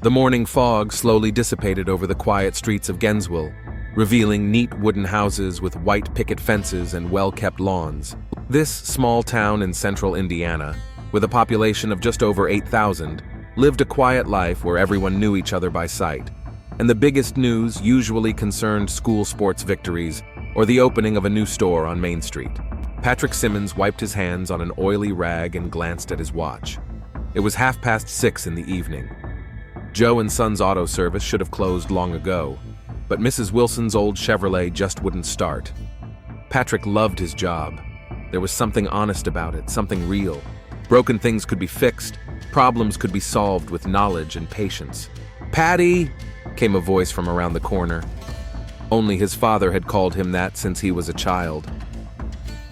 The morning fog slowly dissipated over the quiet streets of Gainesville, revealing neat wooden houses with white picket fences and well-kept lawns. This small town in central Indiana, with a population of just over 8,000, lived a quiet life where everyone knew each other by sight, and the biggest news usually concerned school sports victories or the opening of a new store on Main Street. Patrick Simmons wiped his hands on an oily rag and glanced at his watch. It was 6:30 in the evening. Joe and Son's auto service should have closed long ago, but Mrs. Wilson's old Chevrolet just wouldn't start. Patrick loved his job. There was something honest about it, something real. Broken things could be fixed, problems could be solved with knowledge and patience. "Patty!" came a voice from around the corner. Only his father had called him that since he was a child.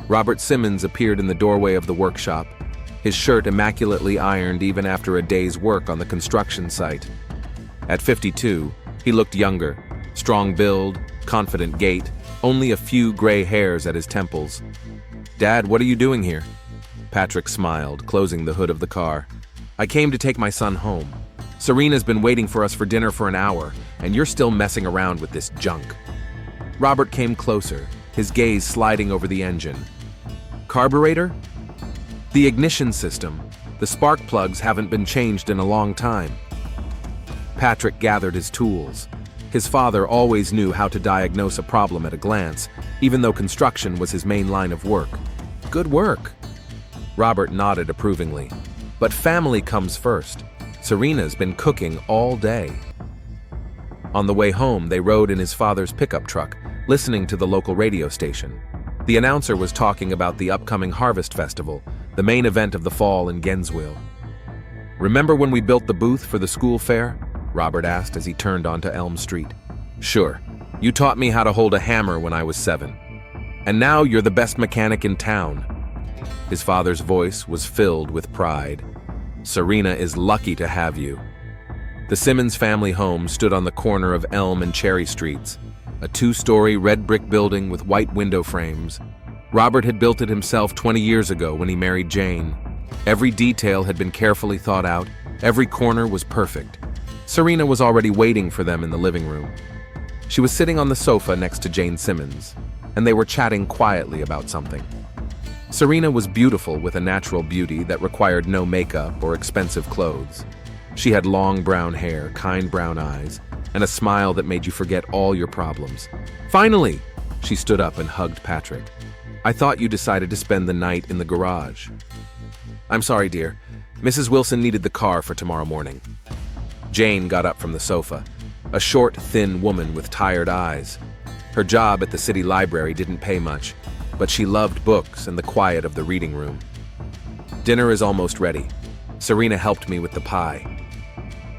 Robert Simmons appeared in the doorway of the workshop, his shirt immaculately ironed even after a day's work on the construction site. At 52, he looked younger, strong build, confident gait, only a few gray hairs at his temples. "Dad, what are you doing here?" Patrick smiled, closing the hood of the car. "I came to take my son home. Serena's been waiting for us for dinner for an hour, and you're still messing around with this junk." Robert came closer, his gaze sliding over the engine. "Carburetor?" "The ignition system. The spark plugs haven't been changed in a long time." Patrick gathered his tools. His father always knew how to diagnose a problem at a glance, even though construction was his main line of work. "Good work." Robert nodded approvingly. "But family comes first. Serena's been cooking all day." On the way home, they rode in his father's pickup truck, listening to the local radio station. The announcer was talking about the upcoming Harvest Festival, the main event of the fall in Gainesville. "Remember when we built the booth for the school fair?" Robert asked as he turned onto Elm Street. "Sure. You taught me how to hold a hammer when I was 7. And now you're the best mechanic in town." His father's voice was filled with pride. "Serena is lucky to have you." The Simmons family home stood on the corner of Elm and Cherry Streets, a 2-story red brick building with white window frames. Robert had built it himself 20 years ago when he married Jane. Every detail had been carefully thought out, every corner was perfect. Serena was already waiting for them in the living room. She was sitting on the sofa next to Jane Simmons, and they were chatting quietly about something. Serena was beautiful with a natural beauty that required no makeup or expensive clothes. She had long brown hair, kind brown eyes, and a smile that made you forget all your problems. "Finally!" She stood up and hugged Patrick. "I thought you decided to spend the night in the garage." "I'm sorry, dear. Mrs. Wilson needed the car for tomorrow morning." Jane got up from the sofa, a short, thin woman with tired eyes. Her job at the city library didn't pay much, but she loved books and the quiet of the reading room. "Dinner is almost ready. Serena helped me with the pie."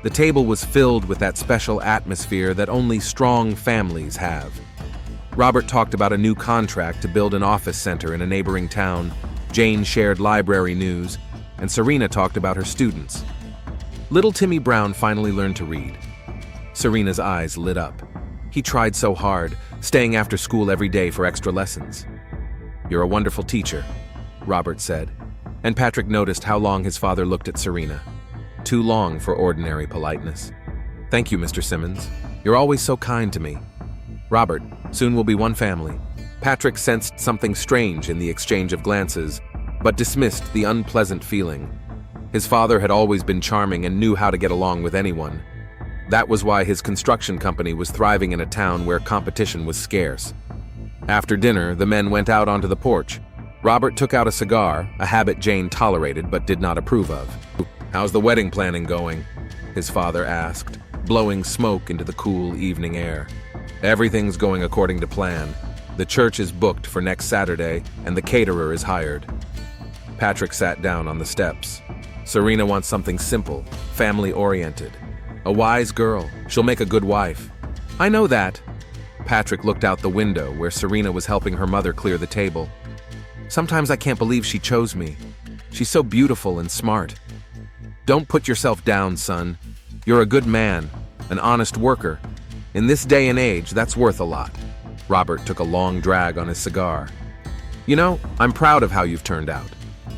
The table was filled with that special atmosphere that only strong families have. Robert talked about a new contract to build an office center in a neighboring town. Jane shared library news, and Serena talked about her students. Little Timmy Brown finally learned to read. Serena's eyes lit up. He tried so hard, staying after school every day for extra lessons. "You're a wonderful teacher," Robert said, and Patrick noticed how long his father looked at Serena. Too long for ordinary politeness. "Thank you, Mr. Simmons. You're always so kind to me." "Robert, soon we'll be one family." Patrick sensed something strange in the exchange of glances, but dismissed the unpleasant feeling. His father had always been charming and knew how to get along with anyone. That was why his construction company was thriving in a town where competition was scarce. After dinner, the men went out onto the porch. Robert took out a cigar, a habit Jane tolerated but did not approve of. "How's the wedding planning going?" his father asked, blowing smoke into the cool evening air. "Everything's going according to plan. The church is booked for next Saturday, and the caterer is hired." Patrick sat down on the steps. "Serena wants something simple, family-oriented. A wise girl. She'll make a good wife." "I know that." Patrick looked out the window where Serena was helping her mother clear the table. "Sometimes I can't believe she chose me. She's so beautiful and smart." "Don't put yourself down, son. You're a good man, an honest worker. In this day and age, that's worth a lot." Robert took a long drag on his cigar. "You know, I'm proud of how you've turned out.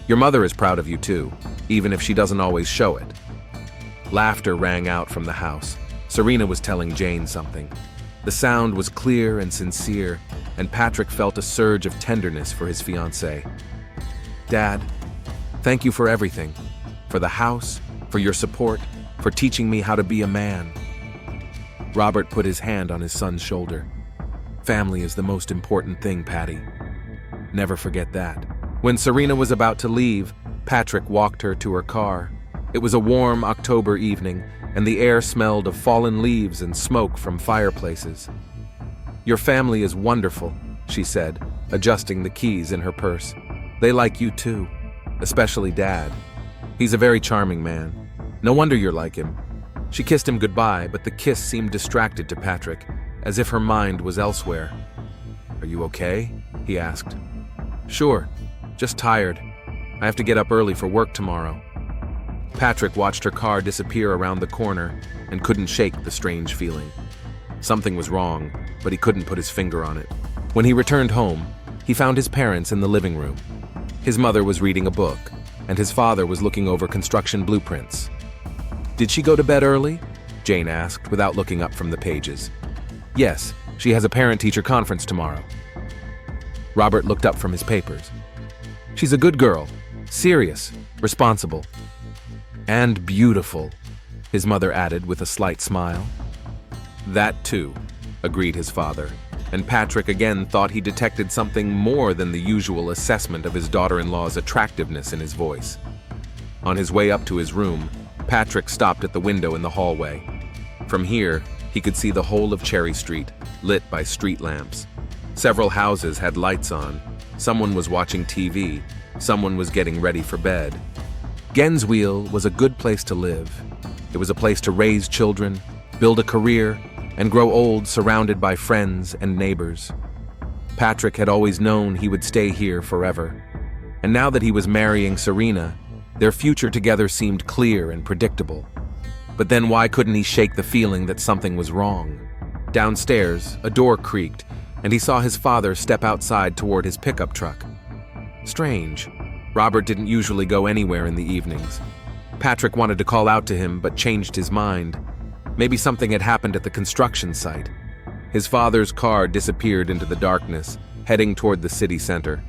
Your mother is proud of you too, even if she doesn't always show it." Laughter rang out from the house. Serena was telling Jane something. The sound was clear and sincere, and Patrick felt a surge of tenderness for his fiancée. "Dad, thank you for everything. For the house, for your support, for teaching me how to be a man." Robert put his hand on his son's shoulder. "Family is the most important thing, Patty. Never forget that." When Serena was about to leave, Patrick walked her to her car. It was a warm October evening, and the air smelled of fallen leaves and smoke from fireplaces. "Your family is wonderful," she said, adjusting the keys in her purse. "They like you too, especially Dad. He's a very charming man. No wonder you're like him." She kissed him goodbye, but the kiss seemed distracted to Patrick, as if her mind was elsewhere. "Are you okay?" he asked. "Sure, just tired. I have to get up early for work tomorrow." Patrick watched her car disappear around the corner and couldn't shake the strange feeling. Something was wrong, but he couldn't put his finger on it. When he returned home, he found his parents in the living room. His mother was reading a book, and his father was looking over construction blueprints. "Did she go to bed early?" Jane asked, without looking up from the pages. "Yes, she has a parent-teacher conference tomorrow." Robert looked up from his papers. "She's a good girl, serious, responsible, and beautiful," his mother added with a slight smile. "That too," agreed his father, and Patrick again thought he detected something more than the usual assessment of his daughter-in-law's attractiveness in his voice. On his way up to his room, Patrick stopped at the window in the hallway. From here, he could see the whole of Cherry Street, lit by street lamps. Several houses had lights on. Someone was watching TV. Someone was getting ready for bed. Gensweiler was a good place to live. It was a place to raise children, build a career, and grow old surrounded by friends and neighbors. Patrick had always known he would stay here forever. And now that he was marrying Serena, their future together seemed clear and predictable. But then why couldn't he shake the feeling that something was wrong? Downstairs, a door creaked, and he saw his father step outside toward his pickup truck. Strange. Robert didn't usually go anywhere in the evenings. Patrick wanted to call out to him, but changed his mind. Maybe something had happened at the construction site. His father's car disappeared into the darkness, heading toward the city center.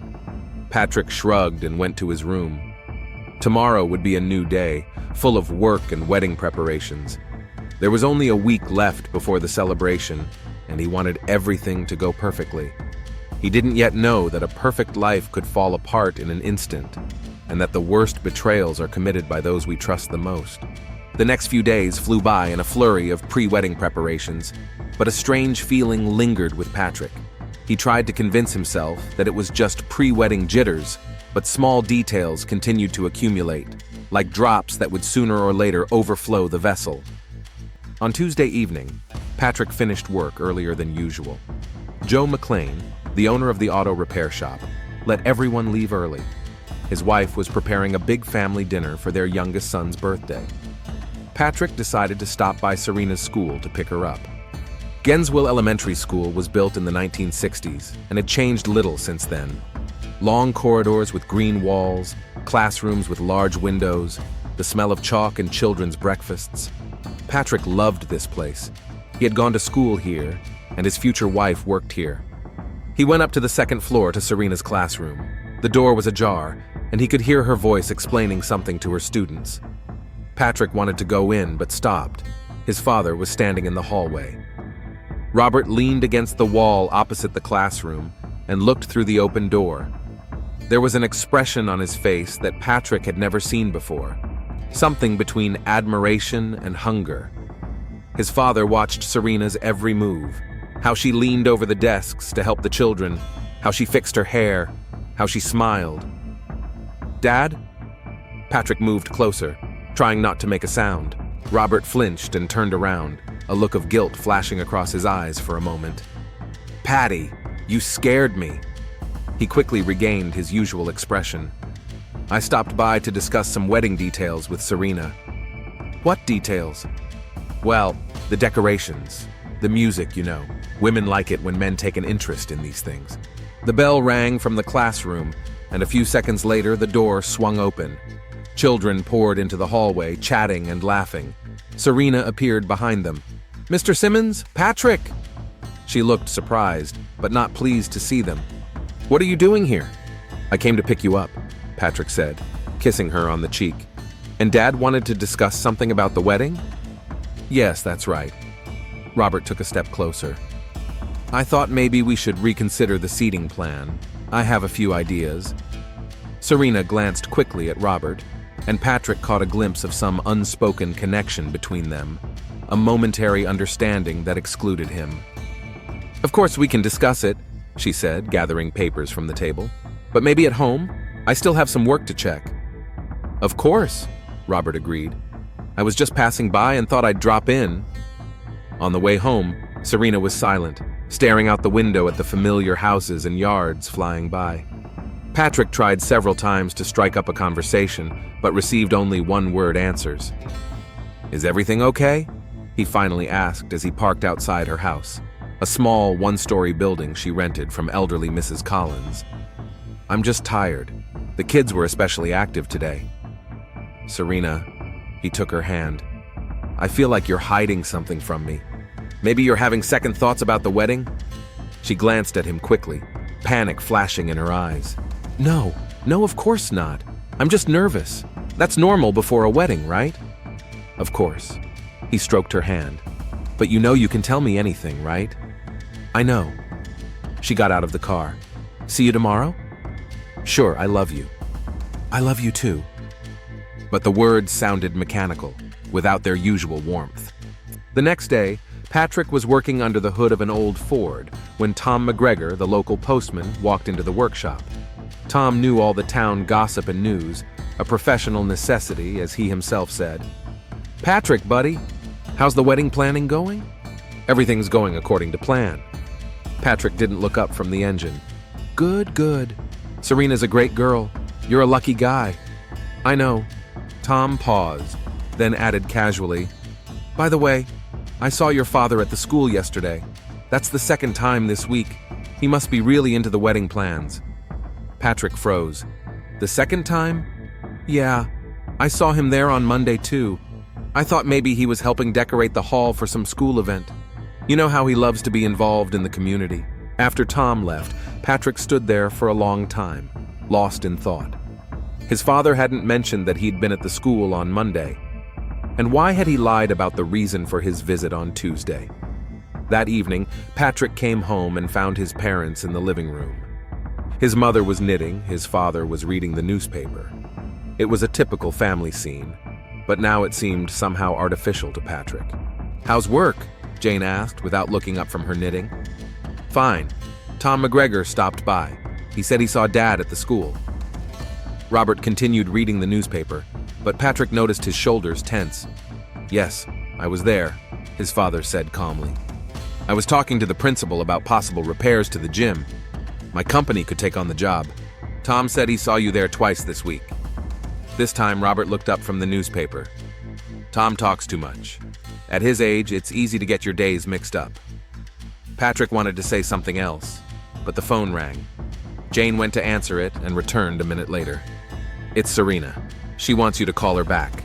Patrick shrugged and went to his room. Tomorrow would be a new day, full of work and wedding preparations. There was only a week left before the celebration, and he wanted everything to go perfectly. He didn't yet know that a perfect life could fall apart in an instant, and that the worst betrayals are committed by those we trust the most. The next few days flew by in a flurry of pre-wedding preparations, but a strange feeling lingered with Patrick. He tried to convince himself that it was just pre-wedding jitters, but small details continued to accumulate, like drops that would sooner or later overflow the vessel. On Tuesday evening, Patrick finished work earlier than usual. Joe McLean, the owner of the auto repair shop, let everyone leave early. His wife was preparing a big family dinner for their youngest son's birthday. Patrick decided to stop by Serena's school to pick her up. Gensweiler Elementary School was built in the 1960s and had changed little since then. Long corridors with green walls, classrooms with large windows, the smell of chalk and children's breakfasts. Patrick loved this place. He had gone to school here, and his future wife worked here. He went up to the second floor to Serena's classroom. The door was ajar, and he could hear her voice explaining something to her students. Patrick wanted to go in, but stopped. His father was standing in the hallway. Robert leaned against the wall opposite the classroom and looked through the open door. There was an expression on his face that Patrick had never seen before, something between admiration and hunger. His father watched Serena's every move, how she leaned over the desks to help the children, how she fixed her hair, how she smiled. "Dad?" Patrick moved closer, trying not to make a sound. Robert flinched and turned around, a look of guilt flashing across his eyes for a moment. "Patty, you scared me." He quickly regained his usual expression. "I stopped by to discuss some wedding details with Serena." "What details?" "Well, the decorations, the music, you know. Women like it when men take an interest in these things." The bell rang from the classroom, and a few seconds later the door swung open. Children poured into the hallway, chatting and laughing. Serena appeared behind them. "Mr. Simmons? Patrick!" She looked surprised, but not pleased to see them. "What are you doing here?" "I came to pick you up," Patrick said, kissing her on the cheek. "And Dad wanted to discuss something about the wedding?" "Yes, that's right." Robert took a step closer. "I thought maybe we should reconsider the seating plan. I have a few ideas." Serena glanced quickly at Robert, and Patrick caught a glimpse of some unspoken connection between them, a momentary understanding that excluded him. "Of course we can discuss it," she said, gathering papers from the table. "But maybe at home? I still have some work to check." "Of course," Robert agreed. "I was just passing by and thought I'd drop in." On the way home, Serena was silent, staring out the window at the familiar houses and yards flying by. Patrick tried several times to strike up a conversation, but received only one-word answers. "Is everything okay?" he finally asked as he parked outside her house, a small one-story building she rented from elderly Mrs. Collins. "I'm just tired. The kids were especially active today." "Serena," he took her hand, "I feel like you're hiding something from me. Maybe you're having second thoughts about the wedding?" She glanced at him quickly, panic flashing in her eyes. No, of course not. I'm just nervous. That's normal before a wedding, right?" "Of course." He stroked her hand. "But you know you can tell me anything, right?" "I know." She got out of the car. "See you tomorrow?" "Sure, I love you." "I love you too." But the words sounded mechanical, without their usual warmth. The next day, Patrick was working under the hood of an old Ford when Tom McGregor, the local postman, walked into the workshop. Tom knew all the town gossip and news, a professional necessity, as he himself said. "Patrick, buddy, how's the wedding planning going?" "Everything's going according to plan." Patrick didn't look up from the engine. Good. Serena's a great girl. You're a lucky guy." "I know." Tom paused, then added casually, "By the way, I saw your father at the school yesterday. That's the second time this week. He must be really into the wedding plans." Patrick froze. "The second time?" "Yeah, I saw him there on Monday too. I thought maybe he was helping decorate the hall for some school event. You know how he loves to be involved in the community." After Tom left, Patrick stood there for a long time, lost in thought. His father hadn't mentioned that he'd been at the school on Monday. And why had he lied about the reason for his visit on Tuesday? That evening, Patrick came home and found his parents in the living room. His mother was knitting, his father was reading the newspaper. It was a typical family scene, but now it seemed somehow artificial to Patrick. "How's work?" Jane asked without looking up from her knitting. "Fine. Tom McGregor stopped by. He said he saw Dad at the school." Robert continued reading the newspaper, but Patrick noticed his shoulders tense. "Yes, I was there," his father said calmly. "I was talking to the principal about possible repairs to the gym. My company could take on the job. Tom said he saw you there twice this week." This time, Robert looked up from the newspaper. "Tom talks too much. At his age, it's easy to get your days mixed up." Patrick wanted to say something else, but the phone rang. Jane went to answer it and returned a minute later. "It's Serena. She wants you to call her back.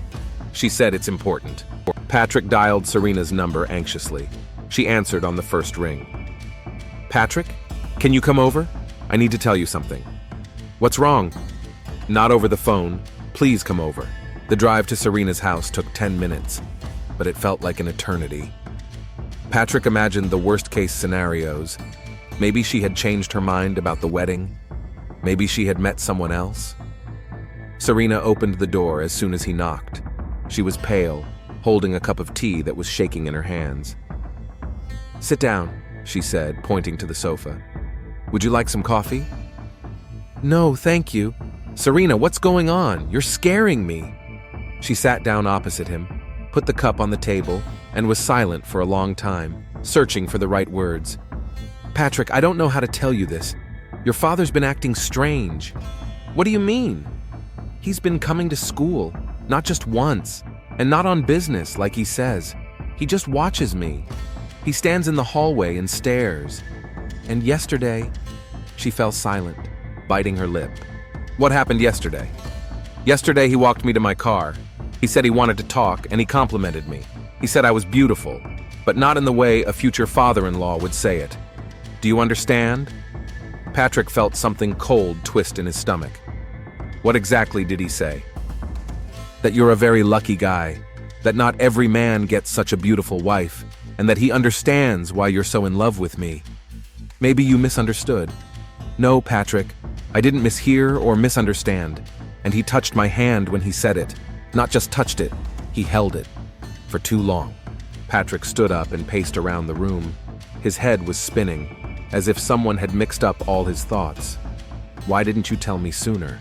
She said it's important." Patrick dialed Serena's number anxiously. She answered on the first ring. "Patrick, can you come over? I need to tell you something." "What's wrong?" "Not over the phone. Please come over." The drive to Serena's house took 10 minutes, but it felt like an eternity. Patrick imagined the worst-case scenarios. Maybe she had changed her mind about the wedding. Maybe she had met someone else. Serena opened the door as soon as he knocked. She was pale, holding a cup of tea that was shaking in her hands. "Sit down," she said, pointing to the sofa. "Would you like some coffee?" "No, thank you." "Serena, what's going on? You're scaring me." She sat down opposite him, put the cup on the table, and was silent for a long time, searching for the right words. "Patrick, I don't know how to tell you this. Your father's been acting strange." "What do you mean?" "He's been coming to school, not just once, and not on business like he says. He just watches me. He stands in the hallway and stares. And yesterday..." She fell silent, biting her lip. "What happened yesterday?" "Yesterday he walked me to my car. He said he wanted to talk, and he complimented me. He said I was beautiful, but not in the way a future father-in-law would say it. Do you understand? Patrick felt something cold twist in his stomach. What exactly did he say? That you're a very lucky guy, that not every man gets such a beautiful wife, and that he understands why you're so in love with me. Maybe you misunderstood. No, Patrick, I didn't mishear or misunderstand, and he touched my hand when he said it. Not just touched it, he held it. For too long. Patrick stood up and paced around the room. His head was spinning, as if someone had mixed up all his thoughts. Why didn't you tell me sooner?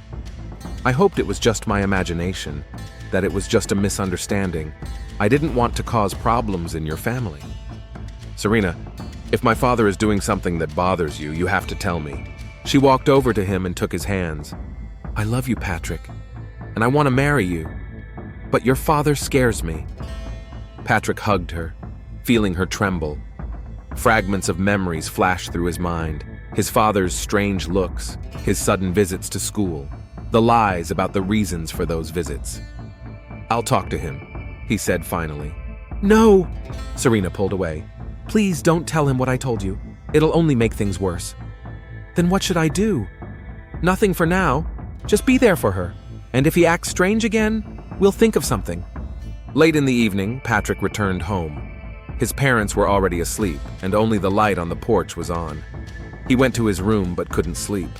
I hoped it was just my imagination, that it was just a misunderstanding. I didn't want to cause problems in your family. Serena, if my father is doing something that bothers you, you have to tell me. She walked over to him and took his hands. I love you, Patrick, and I want to marry you, but your father scares me. Patrick hugged her, feeling her tremble. Fragments of memories flashed through his mind. His father's strange looks, his sudden visits to school, the lies about the reasons for those visits. I'll talk to him, he said finally. No! Serena pulled away. Please don't tell him what I told you. It'll only make things worse. Then what should I do? Nothing for now. Just be there for her. And if he acts strange again, we'll think of something. Late in the evening, Patrick returned home. His parents were already asleep, and only the light on the porch was on. He went to his room but couldn't sleep.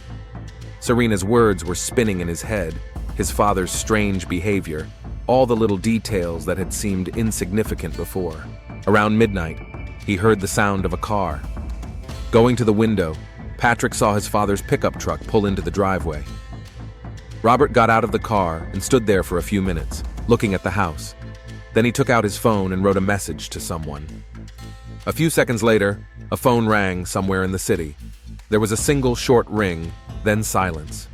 Serena's words were spinning in his head, his father's strange behavior, all the little details that had seemed insignificant before. Around midnight, he heard the sound of a car. Going to the window, Patrick saw his father's pickup truck pull into the driveway. Robert got out of the car and stood there for a few minutes, looking at the house. Then he took out his phone and wrote a message to someone. A few seconds later, a phone rang somewhere in the city. There was a single short ring, then silence.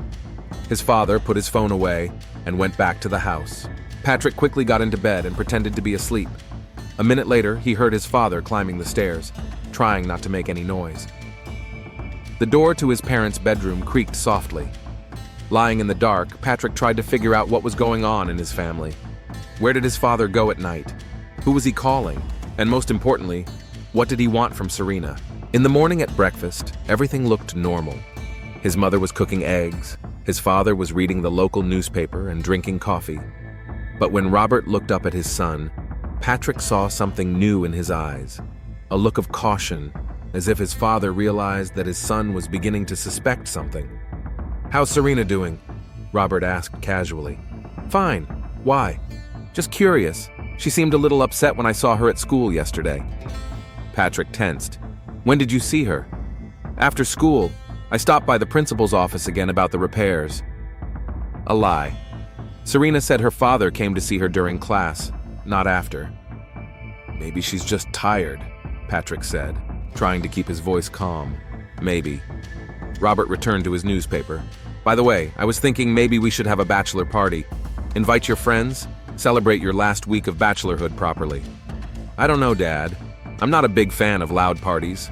His father put his phone away and went back to the house. Patrick quickly got into bed and pretended to be asleep. A minute later, he heard his father climbing the stairs, trying not to make any noise. The door to his parents' bedroom creaked softly. Lying in the dark, Patrick tried to figure out what was going on in his family. Where did his father go at night? Who was he calling? And most importantly, what did he want from Serena? In the morning at breakfast, everything looked normal. His mother was cooking eggs, his father was reading the local newspaper and drinking coffee. But when Robert looked up at his son, Patrick saw something new in his eyes, a look of caution, as if his father realized that his son was beginning to suspect something. How's Serena doing? Robert asked casually. Fine. Why? Just curious. She seemed a little upset when I saw her at school yesterday. Patrick tensed. When did you see her? After school. I stopped by the principal's office again about the repairs. A lie. Serena said her father came to see her during class, not after. Maybe she's just tired, Patrick said, trying to keep his voice calm. Maybe. Robert returned to his newspaper. By the way, I was thinking maybe we should have a bachelor party. Invite your friends, celebrate your last week of bachelorhood properly. I don't know, Dad. I'm not a big fan of loud parties.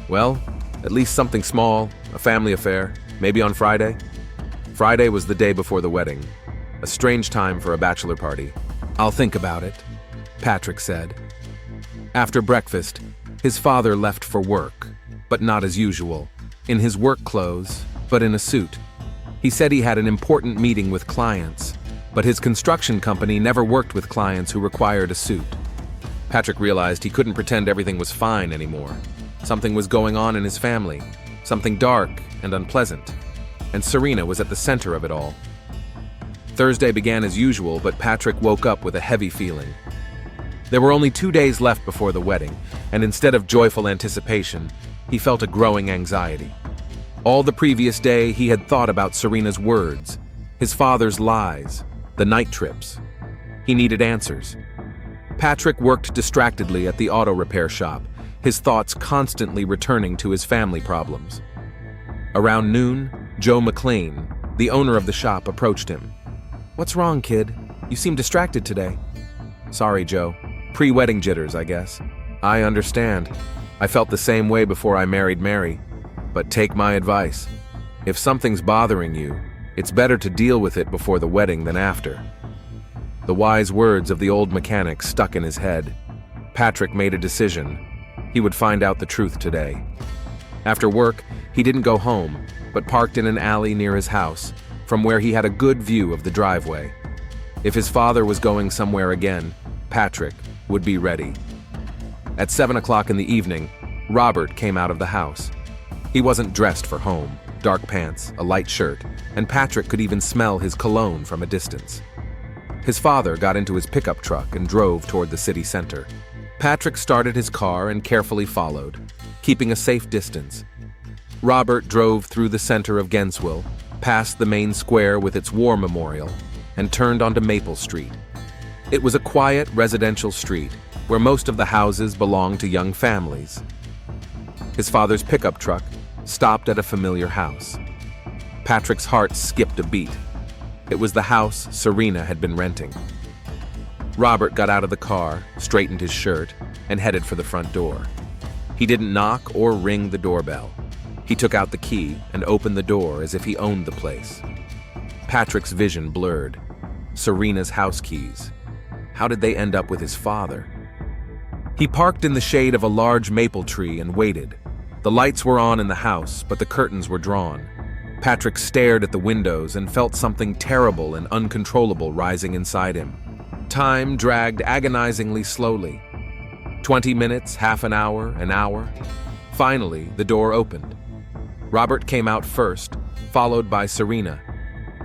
Well, at least something small, a family affair, maybe on Friday. Friday was the day before the wedding. A strange time for a bachelor party. I'll think about it, Patrick said. After breakfast, his father left for work, but not as usual, in his work clothes, but in a suit. He said he had an important meeting with clients, but his construction company never worked with clients who required a suit. Patrick realized he couldn't pretend everything was fine anymore. Something was going on in his family, something dark and unpleasant, and Serena was at the center of it all. Thursday began as usual, but Patrick woke up with a heavy feeling. There were only 2 days left before the wedding, and instead of joyful anticipation, he felt a growing anxiety. All the previous day, he had thought about Serena's words, his father's lies, the night trips. He needed answers. Patrick worked distractedly at the auto repair shop, his thoughts constantly returning to his family problems. Around noon, Joe McLean, the owner of the shop, approached him. What's wrong, kid? You seem distracted today. Sorry, Joe. Pre-wedding jitters, I guess. I understand. I felt the same way before I married Mary. But take my advice. If something's bothering you, it's better to deal with it before the wedding than after. The wise words of the old mechanic stuck in his head. Patrick made a decision. He would find out the truth today. After work, he didn't go home, but parked in an alley near his house, from where he had a good view of the driveway. If his father was going somewhere again, Patrick would be ready. At 7 o'clock in the evening, Robert came out of the house. He wasn't dressed for home, dark pants, a light shirt, and Patrick could even smell his cologne from a distance. His father got into his pickup truck and drove toward the city center. Patrick started his car and carefully followed, keeping a safe distance. Robert drove through the center of Gainesville, past the main square with its war memorial, and turned onto Maple Street. It was a quiet residential street where most of the houses belonged to young families. His father's pickup truck stopped at a familiar house. Patrick's heart skipped a beat. It was the house Serena had been renting. Robert got out of the car, straightened his shirt, and headed for the front door. He didn't knock or ring the doorbell. He took out the key and opened the door as if he owned the place. Patrick's vision blurred. Serena's house keys. How did they end up with his father? He parked in the shade of a large maple tree and waited. The lights were on in the house, but the curtains were drawn. Patrick stared at the windows and felt something terrible and uncontrollable rising inside him. Time dragged agonizingly slowly. 20 minutes, half an hour, an hour. Finally, the door opened. Robert came out first, followed by Serena.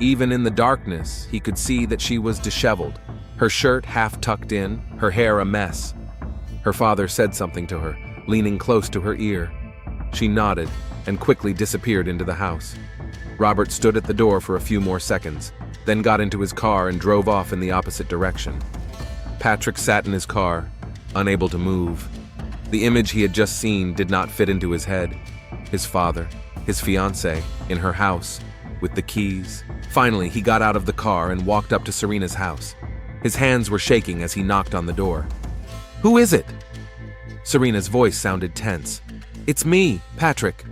Even in the darkness, he could see that she was disheveled, her shirt half tucked in, her hair a mess. Her father said something to her, leaning close to her ear. She nodded and quickly disappeared into the house. Robert stood at the door for a few more seconds, then got into his car and drove off in the opposite direction. Patrick sat in his car, unable to move. The image he had just seen did not fit into his head. His father, his fiancée, in her house, with the keys. Finally, he got out of the car and walked up to Serena's house. His hands were shaking as he knocked on the door. "Who is it?" Serena's voice sounded tense. "It's me, Patrick."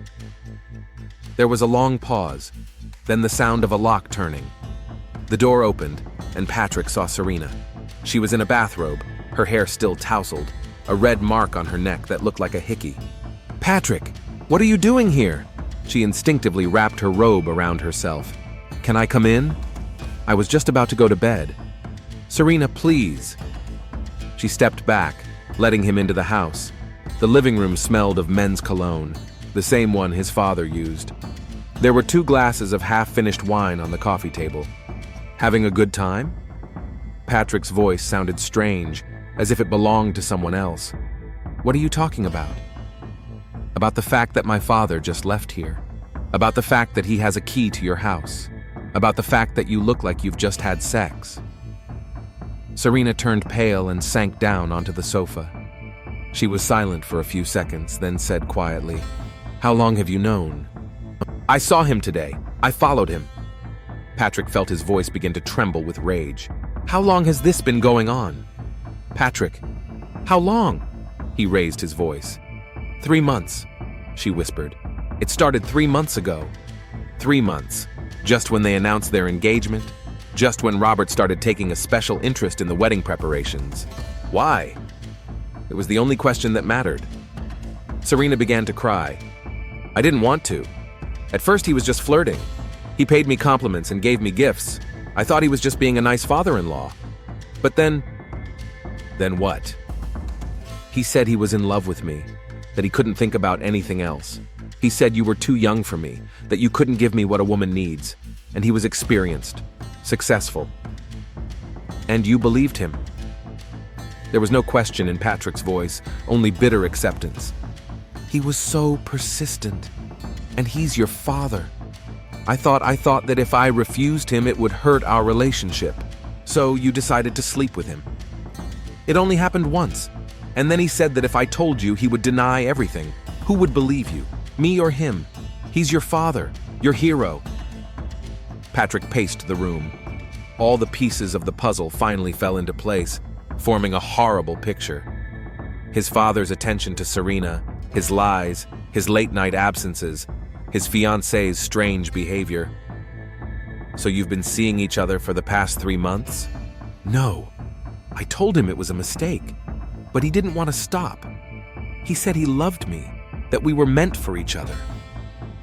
There was a long pause, then the sound of a lock turning. The door opened, and Patrick saw Serena. She was in a bathrobe, her hair still tousled, a red mark on her neck that looked like a hickey. "Patrick, what are you doing here?" She instinctively wrapped her robe around herself. "Can I come in? I was just about to go to bed." "Serena, please." She stepped back, letting him into the house. The living room smelled of men's cologne, the same one his father used. There were 2 glasses of half-finished wine on the coffee table. "Having a good time?" Patrick's voice sounded strange, as if it belonged to someone else. "What are you talking about?" "About the fact that my father just left here. About the fact that he has a key to your house. About the fact that you look like you've just had sex." Serena turned pale and sank down onto the sofa. She was silent for a few seconds, then said quietly, "How long have you known?" "I saw him today. I followed him." Patrick felt his voice begin to tremble with rage. "How long has this been going on?" "Patrick, how long?" He raised his voice. 3 months, she whispered. "It started 3 months ago." 3 months, just when they announced their engagement, just when Robert started taking a special interest in the wedding preparations. Why? It was the only question that mattered. Serena began to cry. "I didn't want to. At first he was just flirting. He paid me compliments and gave me gifts. I thought he was just being a nice father-in-law. But then what? He said he was in love with me, that he couldn't think about anything else. He said you were too young for me, that you couldn't give me what a woman needs, and he was experienced, successful. And you believed him." There was no question in Patrick's voice, only bitter acceptance. "He was so persistent. And he's your father. I thought that if I refused him, it would hurt our relationship. So you decided to sleep with him. It only happened once. And then he said that if I told you, he would deny everything. Who would believe you? Me or him? He's your father, your hero." Patrick paced the room. All the pieces of the puzzle finally fell into place, forming a horrible picture. His father's attention to Serena, his lies, his late-night absences, his fiancée's strange behavior. "So you've been seeing each other for the past 3 months?" "No. I told him it was a mistake." But he didn't want to stop. He said he loved me, that we were meant for each other.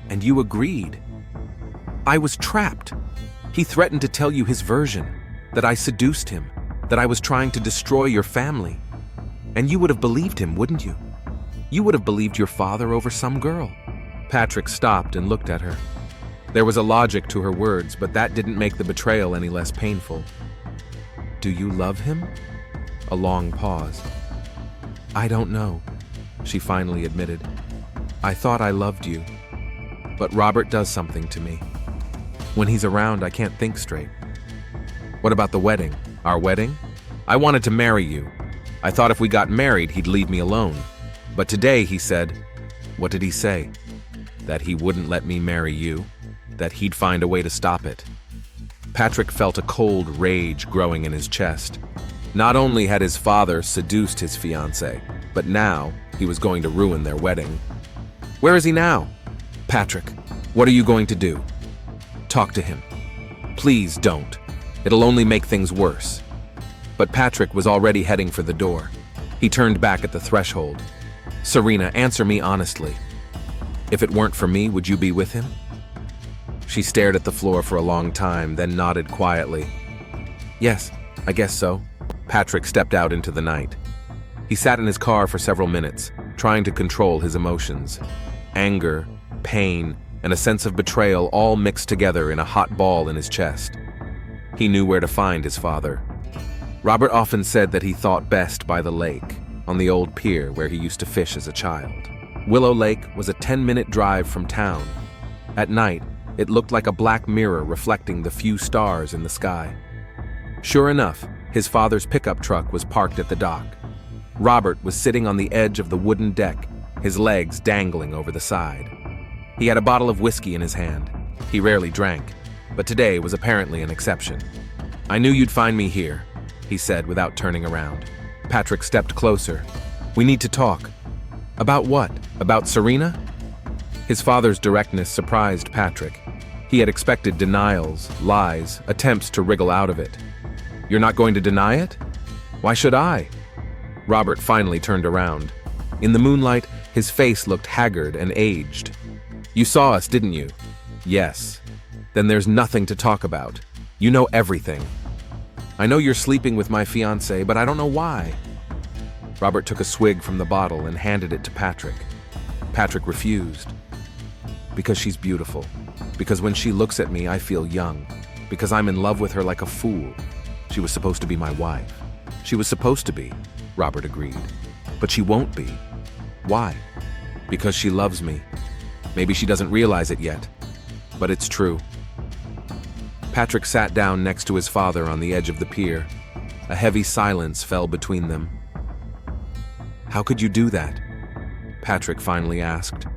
And you agreed. I was trapped. He threatened to tell you his version, that I seduced him, that I was trying to destroy your family. And you would have believed him, wouldn't you? You would have believed your father over some girl. Patrick stopped and looked at her. There was a logic to her words, but that didn't make the betrayal any less painful. Do you love him? A long pause. I don't know, she finally admitted. I thought I loved you, but Robert does something to me. When he's around, I can't think straight. What about the wedding? Our wedding? I wanted to marry you. I thought if we got married, he'd leave me alone. But today he said, what did he say? That he wouldn't let me marry you, that he'd find a way to stop it. Patrick felt a cold rage growing in his chest. Not only had his father seduced his fiancée, but now he was going to ruin their wedding. Where is he now? Patrick, what are you going to do? Talk to him. Please don't. It'll only make things worse. But Patrick was already heading for the door. He turned back at the threshold. Serena, answer me honestly. If it weren't for me, would you be with him? She stared at the floor for a long time, then nodded quietly. Yes, I guess so. Patrick stepped out into the night. He sat in his car for several minutes, trying to control his emotions. Anger, pain, and a sense of betrayal all mixed together in a hot ball in his chest. He knew where to find his father. Robert often said that he thought best by the lake, on the old pier where he used to fish as a child. Willow Lake was a 10-minute drive from town. At night, it looked like a black mirror reflecting the few stars in the sky. Sure enough, his father's pickup truck was parked at the dock. Robert was sitting on the edge of the wooden deck, his legs dangling over the side. He had a bottle of whiskey in his hand. He rarely drank, but today was apparently an exception. I knew you'd find me here, he said without turning around. Patrick stepped closer. We need to talk. About what? About Serena? His father's directness surprised Patrick. He had expected denials, lies, attempts to wriggle out of it. You're not going to deny it? Why should I? Robert finally turned around. In the moonlight, his face looked haggard and aged. You saw us, didn't you? Yes. Then there's nothing to talk about. You know everything. I know you're sleeping with my fiancée, but I don't know why. Robert took a swig from the bottle and handed it to Patrick. Patrick refused. Because she's beautiful. Because when she looks at me, I feel young. Because I'm in love with her like a fool. She was supposed to be my wife. She was supposed to be, Robert agreed. But she won't be. Why? Because she loves me. Maybe she doesn't realize it yet. But it's true. Patrick sat down next to his father on the edge of the pier. A heavy silence fell between them. How could you do that? Patrick finally asked.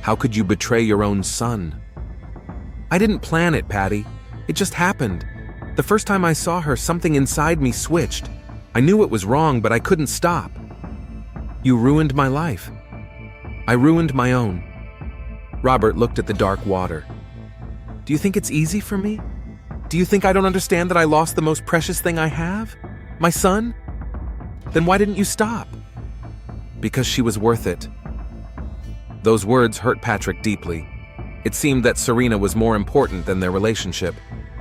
How could you betray your own son? I didn't plan it, Patty. It just happened. The first time I saw her, something inside me switched. I knew it was wrong, but I couldn't stop. You ruined my life. I ruined my own. Robert looked at the dark water. Do you think it's easy for me? Do you think I don't understand that I lost the most precious thing I have? My son? Then why didn't you stop? Because she was worth it. Those words hurt Patrick deeply. It seemed that Serena was more important than their relationship,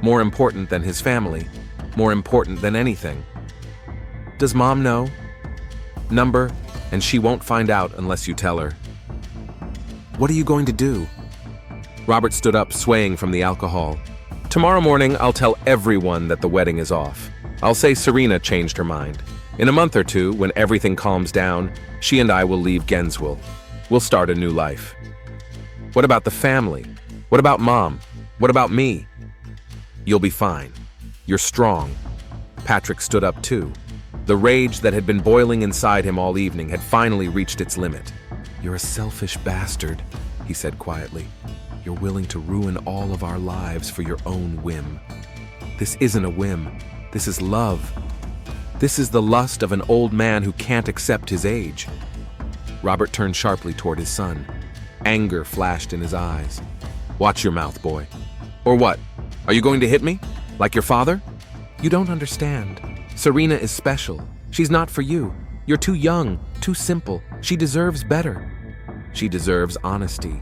more important than his family, more important than anything. Does Mom know? Number, and she won't find out unless you tell her. What are you going to do? Robert stood up, swaying from the alcohol. Tomorrow morning, I'll tell everyone that the wedding is off. I'll say Serena changed her mind. In a month or two, when everything calms down, she and I will leave Genswell. We'll start a new life. What about the family? What about Mom? What about me? You'll be fine. You're strong. Patrick stood up too. The rage that had been boiling inside him all evening had finally reached its limit. You're a selfish bastard, he said quietly. You're willing to ruin all of our lives for your own whim. This isn't a whim. This is love. This is the lust of an old man who can't accept his age. Robert turned sharply toward his son. Anger flashed in his eyes. Watch your mouth, boy. Or what? Are you going to hit me? Like your father? You don't understand. Serena is special. She's not for you. You're too young, too simple. She deserves better. She deserves honesty.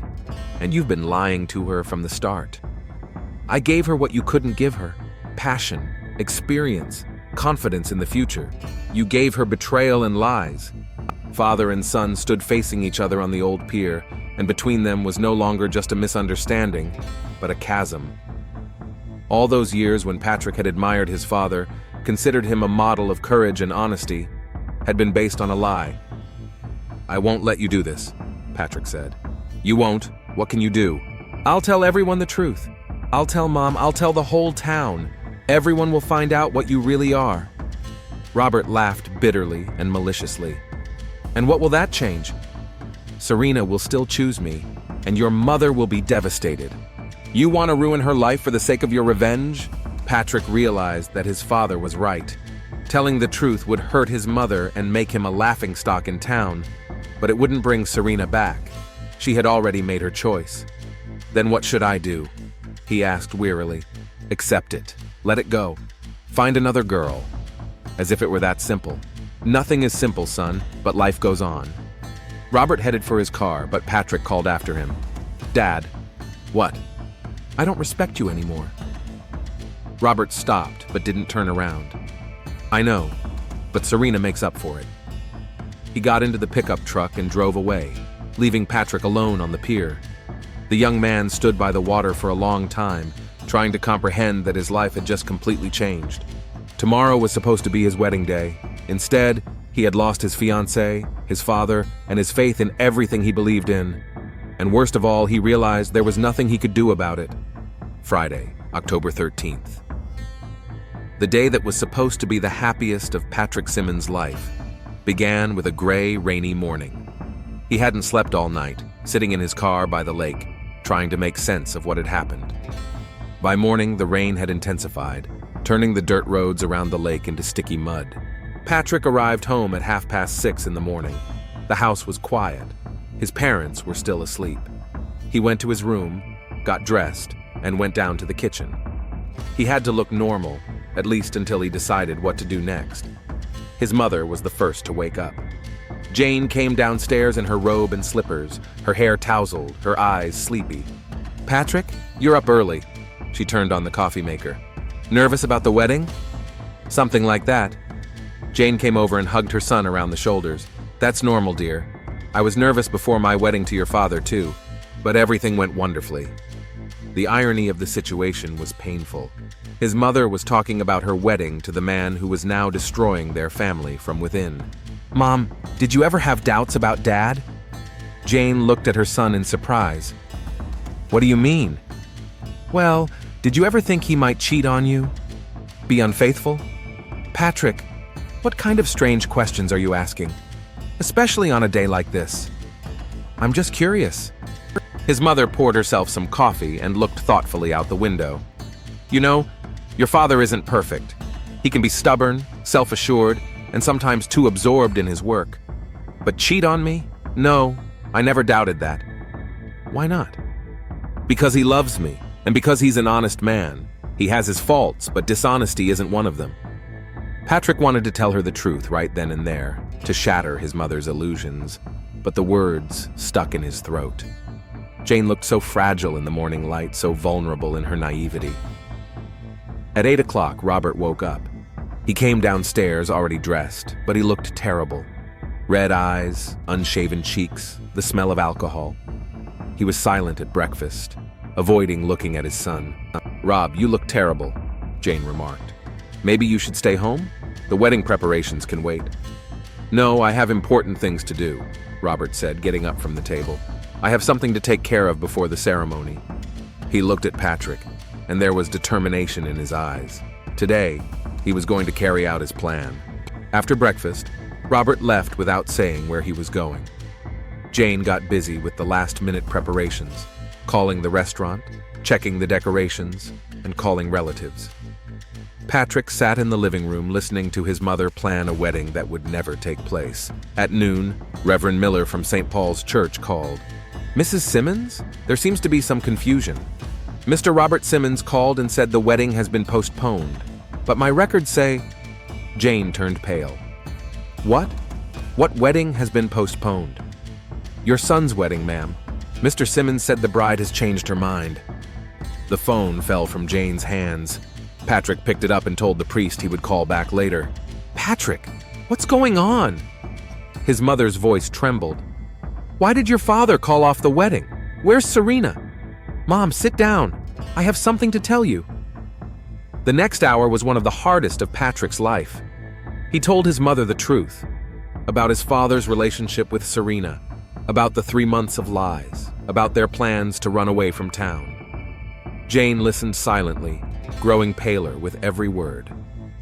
And you've been lying to her from the start. I gave her what you couldn't give her: passion, experience, confidence in the future. You gave her betrayal and lies. Father and son stood facing each other on the old pier, and between them was no longer just a misunderstanding, but a chasm. All those years when Patrick had admired his father, considered him a model of courage and honesty, had been based on a lie. "I won't let you do this," Patrick said. "You won't? What can you do?" "I'll tell everyone the truth. I'll tell Mom, I'll tell the whole town. Everyone will find out what you really are." Robert laughed bitterly and maliciously. "And what will that change? Serena will still choose me, and your mother will be devastated. You want to ruin her life for the sake of your revenge?" Patrick realized that his father was right. Telling the truth would hurt his mother and make him a laughingstock in town, but it wouldn't bring Serena back. She had already made her choice. "Then what should I do?" he asked wearily. "Accept it. Let it go. Find another girl." As if it were that simple. "Nothing is simple, son, but life goes on." Robert headed for his car, but Patrick called after him. "Dad." "What?" "I don't respect you anymore." Robert stopped, but didn't turn around. "I know, but Serena makes up for it." He got into the pickup truck and drove away, leaving Patrick alone on the pier. The young man stood by the water for a long time, trying to comprehend that his life had just completely changed. Tomorrow was supposed to be his wedding day. Instead, he had lost his fiancée, his father, and his faith in everything he believed in. And worst of all, he realized there was nothing he could do about it. Friday, October 13th. The day that was supposed to be the happiest of Patrick Simmons' life began with a gray, rainy morning. He hadn't slept all night, sitting in his car by the lake, trying to make sense of what had happened. By morning, the rain had intensified, turning the dirt roads around the lake into sticky mud. Patrick arrived home at 6:30 in the morning. The house was quiet. His parents were still asleep. He went to his room, got dressed, and went down to the kitchen. He had to look normal, at least until he decided what to do next. His mother was the first to wake up. Jane came downstairs in her robe and slippers, her hair tousled, her eyes sleepy. "Patrick, you're up early." She turned on the coffee maker. "Nervous about the wedding?" "Something like that." Jane came over and hugged her son around the shoulders. "That's normal, dear. I was nervous before my wedding to your father, too, but everything went wonderfully." The irony of the situation was painful. His mother was talking about her wedding to the man who was now destroying their family from within. "Mom, did you ever have doubts about Dad?" Jane looked at her son in surprise. "What do you mean?" "Well, did you ever think he might cheat on you? Be unfaithful?" "Patrick, what kind of strange questions are you asking? Especially on a day like this." "I'm just curious." His mother poured herself some coffee and looked thoughtfully out the window. "You know, your father isn't perfect. He can be stubborn, self-assured, and sometimes too absorbed in his work. But cheat on me? No, I never doubted that." "Why not?" "Because he loves me, and because he's an honest man. He has his faults, but dishonesty isn't one of them." Patrick wanted to tell her the truth right then and there, to shatter his mother's illusions, but the words stuck in his throat. Jane looked so fragile in the morning light, so vulnerable in her naivety. At 8 o'clock, Robert woke up. He came downstairs already dressed, but he looked terrible. Red eyes, unshaven cheeks, the smell of alcohol. He was silent at breakfast, avoiding looking at his son. "Rob, you look terrible," Jane remarked. "Maybe you should stay home? The wedding preparations can wait." "No, I have important things to do," Robert said, getting up from the table. "I have something to take care of before the ceremony." He looked at Patrick, and there was determination in his eyes. Today, he was going to carry out his plan. After breakfast, Robert left without saying where he was going. Jane got busy with the last-minute preparations, calling the restaurant, checking the decorations, and calling relatives. Patrick sat in the living room listening to his mother plan a wedding that would never take place. At noon, Reverend Miller from St. Paul's Church called. "Mrs. Simmons? There seems to be some confusion. Mr. Robert Simmons called and said the wedding has been postponed, but my records say—" Jane turned pale. "What? What wedding has been postponed? Your son's wedding, ma'am. Mr. Simmons said the bride has changed her mind. The phone fell from Jane's hands. Patrick picked it up and told the priest he would call back later. Patrick, what's going on? His mother's voice trembled. Why did your father call off the wedding? Where's Serena? Mom, sit down. I have something to tell you. The next hour was one of the hardest of Patrick's life. He told his mother the truth about his father's relationship with Serena, about the 3 months of lies, about their plans to run away from town. Jane listened silently, growing paler with every word.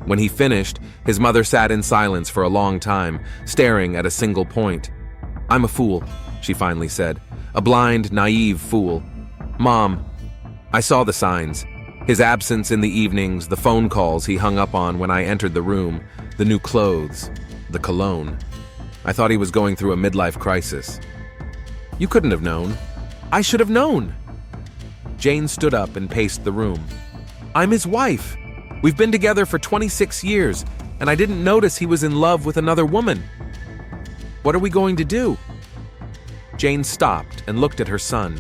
When he finished, his mother sat in silence for a long time, staring at a single point. I'm a fool, she finally said. A blind, naive fool. Mom, I saw the signs. His absence in the evenings, the phone calls he hung up on when I entered the room, the new clothes, the cologne. I thought he was going through a midlife crisis. You couldn't have known. I should have known. Jane stood up and paced the room. I'm his wife. We've been together for 26 years, and I didn't notice he was in love with another woman. What are we going to do? Jane stopped and looked at her son.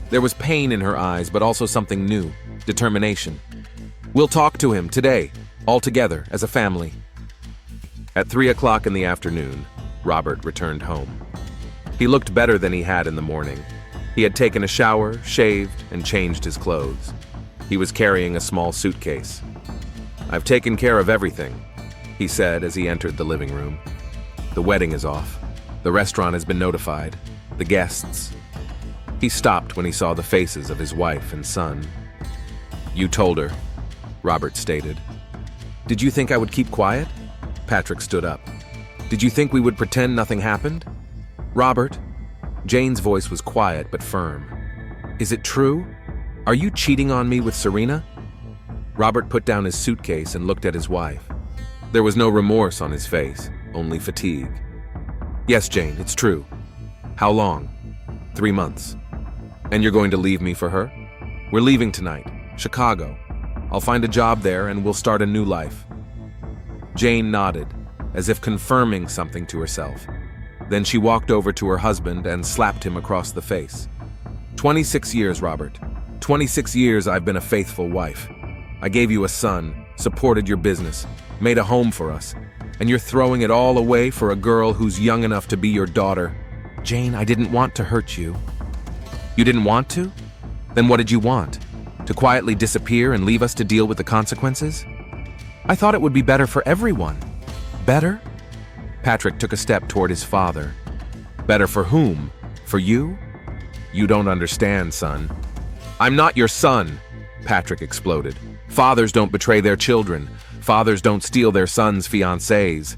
There was pain in her eyes, but also something new, determination. We'll talk to him today, all together, as a family. At 3 o'clock in the afternoon, Robert returned home. He looked better than he had in the morning. He had taken a shower, shaved, and changed his clothes. He was carrying a small suitcase. I've taken care of everything, he said as he entered the living room. The wedding is off. The restaurant has been notified. The guests. He stopped when he saw the faces of his wife and son. You told her, Robert stated. Did you think I would keep quiet? Patrick stood up. Did you think we would pretend nothing happened? Robert, Jane's voice was quiet but firm. Is it true? Are you cheating on me with Serena? Robert put down his suitcase and looked at his wife. There was no remorse on his face, only fatigue. Yes, Jane, it's true. How long? 3 months. And you're going to leave me for her? We're leaving tonight, Chicago. I'll find a job there and we'll start a new life. Jane nodded, as if confirming something to herself. Then she walked over to her husband and slapped him across the face. 26 years, Robert. 26 years I've been a faithful wife. I gave you a son, supported your business, made a home for us, and you're throwing it all away for a girl who's young enough to be your daughter. Jane, I didn't want to hurt you. You didn't want to? Then what did you want? To quietly disappear and leave us to deal with the consequences? I thought it would be better for everyone. Better? Patrick took a step toward his father. Better for whom? For you? You don't understand, son. I'm not your son, Patrick exploded. Fathers don't betray their children. Fathers don't steal their sons' fiancées.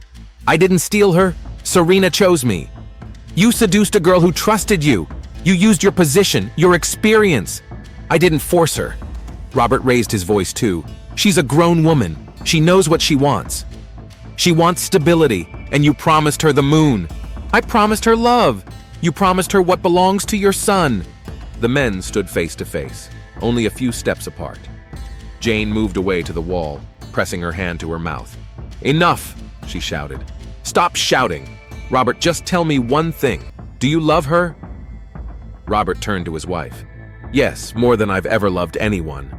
I didn't steal her. Serena chose me. You seduced a girl who trusted you. You used your position, your experience. I didn't force her. Robert raised his voice too. She's a grown woman. She knows what she wants. She wants stability, and you promised her the moon. I promised her love. You promised her what belongs to your son. The men stood face to face, only a few steps apart. Jane moved away to the wall, pressing her hand to her mouth. Enough, she shouted. Stop shouting. Robert, just tell me one thing. Do you love her? Robert turned to his wife. Yes, more than I've ever loved anyone.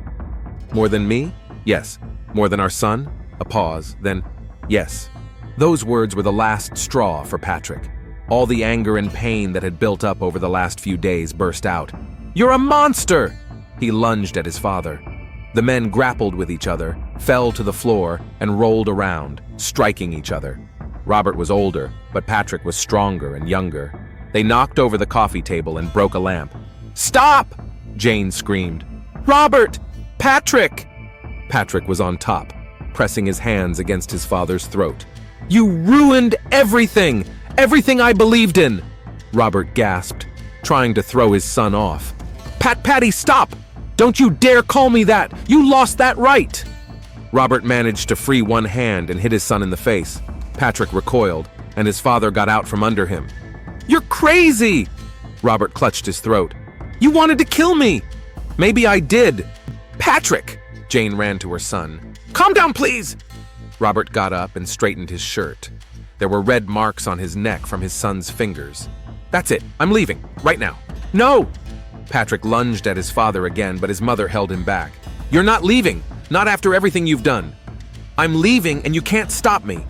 More than me? Yes. More than our son? A pause, then, yes. Those words were the last straw for Patrick. All the anger and pain that had built up over the last few days burst out. You're a monster! He lunged at his father. The men grappled with each other, fell to the floor, and rolled around, striking each other. Robert was older, but Patrick was stronger and younger. They knocked over the coffee table and broke a lamp. Stop! Jane screamed. Robert! Patrick! Patrick was on top, pressing his hands against his father's throat. You ruined everything! Everything I believed in! Robert gasped, trying to throw his son off. Patty, stop! Don't you dare call me that! You lost that right! Robert managed to free one hand and hit his son in the face. Patrick recoiled, and his father got out from under him. You're crazy! Robert clutched his throat. You wanted to kill me! Maybe I did. Patrick! Jane ran to her son. Calm down, please! Robert got up and straightened his shirt. There were red marks on his neck from his son's fingers. "That's it. I'm leaving. Right now." "No!" Patrick lunged at his father again, but his mother held him back. "You're not leaving. Not after everything you've done." "I'm leaving, and you can't stop me."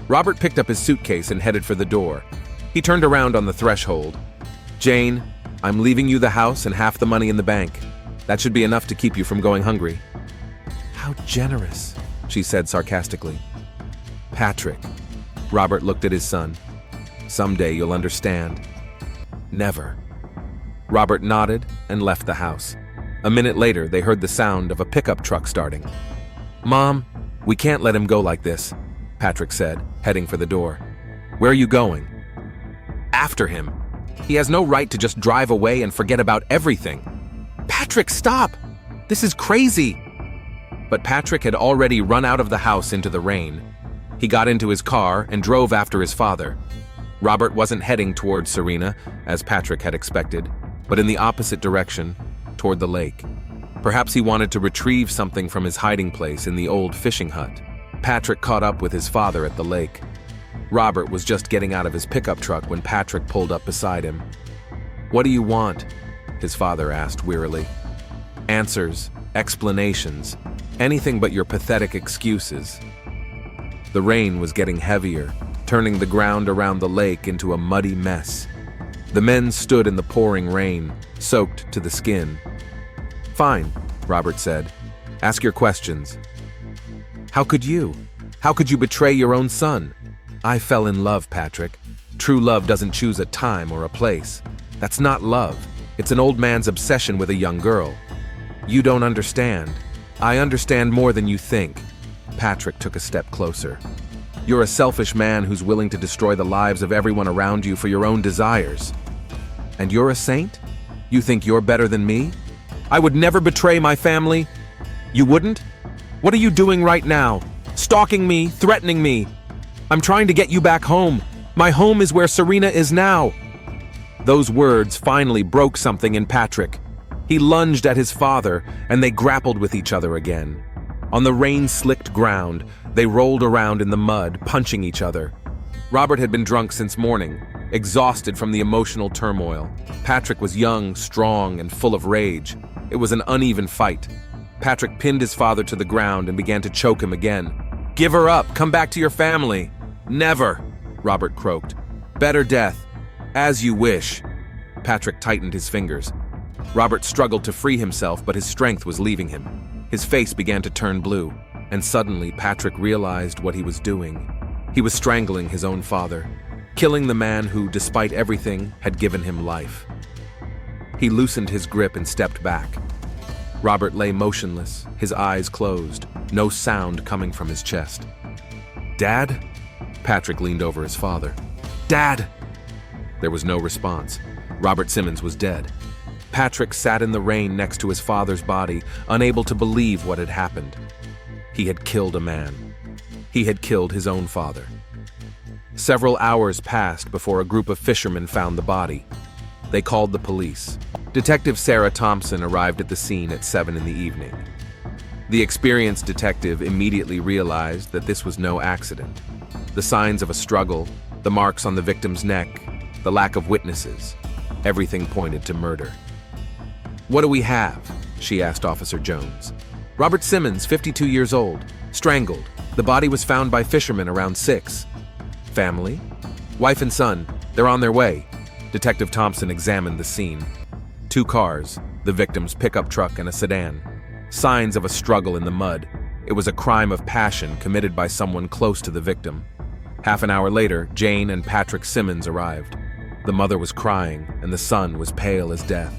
Robert picked up his suitcase and headed for the door. He turned around on the threshold. "Jane, I'm leaving you the house and half the money in the bank. That should be enough to keep you from going hungry." "How generous," she said sarcastically. "Patrick," Robert looked at his son. "Someday you'll understand." "Never." Robert nodded and left the house. A minute later, they heard the sound of a pickup truck starting. "Mom, we can't let him go like this," Patrick said, heading for the door. "Where are you going?" "After him. He has no right to just drive away and forget about everything." "Patrick, stop! This is crazy!" But Patrick had already run out of the house into the rain. He got into his car and drove after his father. Robert wasn't heading toward Serena, as Patrick had expected, but in the opposite direction, toward the lake. Perhaps he wanted to retrieve something from his hiding place in the old fishing hut. Patrick caught up with his father at the lake. Robert was just getting out of his pickup truck when Patrick pulled up beside him. "What do you want?" his father asked wearily. "Answers, explanations, anything but your pathetic excuses." The rain was getting heavier, turning the ground around the lake into a muddy mess. The men stood in the pouring rain, soaked to the skin. "Fine," Robert said. "Ask your questions." "How could you? How could you betray your own son?" "I fell in love, Patrick. True love doesn't choose a time or a place. That's not love. It's an old man's obsession with a young girl." "You don't understand." "I understand more than you think." Patrick took a step closer. "You're a selfish man who's willing to destroy the lives of everyone around you for your own desires. And you're a saint? You think you're better than me? I would never betray my family." "You wouldn't? What are you doing right now? Stalking me, threatening me. I'm trying to get you back home. My home is where Serena is now." Those words finally broke something in Patrick. He lunged at his father, and they grappled with each other again. On the rain-slicked ground, they rolled around in the mud, punching each other. Robert had been drunk since morning, exhausted from the emotional turmoil. Patrick was young, strong, and full of rage. It was an uneven fight. Patrick pinned his father to the ground and began to choke him again. "Give her up! Come back to your family!" "Never!" Robert croaked. "Better death. As you wish." Patrick tightened his fingers. Robert struggled to free himself, but his strength was leaving him. His face began to turn blue, and suddenly Patrick realized what he was doing. He was strangling his own father, killing the man who, despite everything, had given him life. He loosened his grip and stepped back. Robert lay motionless, his eyes closed, no sound coming from his chest. "Dad?" Patrick leaned over his father. "Dad!" There was no response. Robert Simmons was dead. Patrick sat in the rain next to his father's body, unable to believe what had happened. He had killed a man. He had killed his own father. Several hours passed before a group of fishermen found the body. They called the police. Detective Sarah Thompson arrived at the scene at 7 in the evening. The experienced detective immediately realized that this was no accident. The signs of a struggle, the marks on the victim's neck, the lack of witnesses, everything pointed to murder. "What do we have?" she asked Officer Jones. "Robert Simmons, 52 years old, strangled. The body was found by fishermen around 6. Family? Wife and son. They're on their way." Detective Thompson examined the scene. 2 cars, the victim's pickup truck and a sedan. Signs of a struggle in the mud. It was a crime of passion committed by someone close to the victim. Half an hour later, Jane and Patrick Simmons arrived. The mother was crying, and the son was pale as death.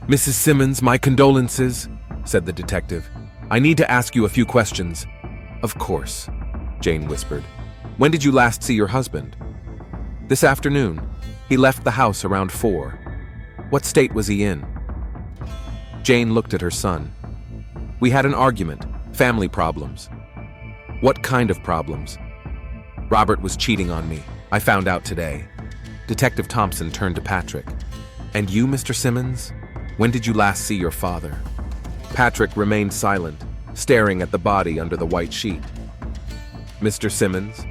"Mrs. Simmons, my condolences," said the detective. "I need to ask you a few questions." "Of course," Jane whispered. "When did you last see your husband?" "This afternoon. He left the house around 4. What state was he in?" Jane looked at her son. "We had an argument. Family problems." "What kind of problems?" "Robert was cheating on me. I found out today." Detective Thompson turned to Patrick. "And you, Mr. Simmons? When did you last see your father?" Patrick remained silent, staring at the body under the white sheet. "Mr. Simmons?"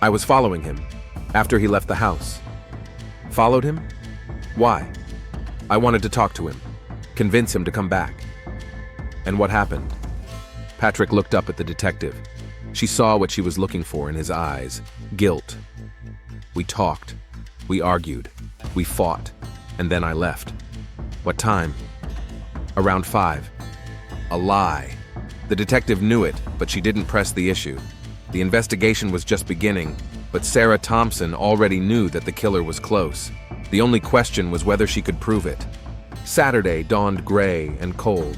I was following him after he left the house. Followed him? Why? I wanted to talk to him, convince him to come back. And what happened? Patrick looked up at the detective. She saw what she was looking for in his eyes: guilt. We talked. We argued. We fought. And then I left. What time? Around 5. A lie. The detective knew it, but she didn't press the issue. The investigation was just beginning, but Sarah Thompson already knew that the killer was close. The only question was whether she could prove it. Saturday dawned gray and cold.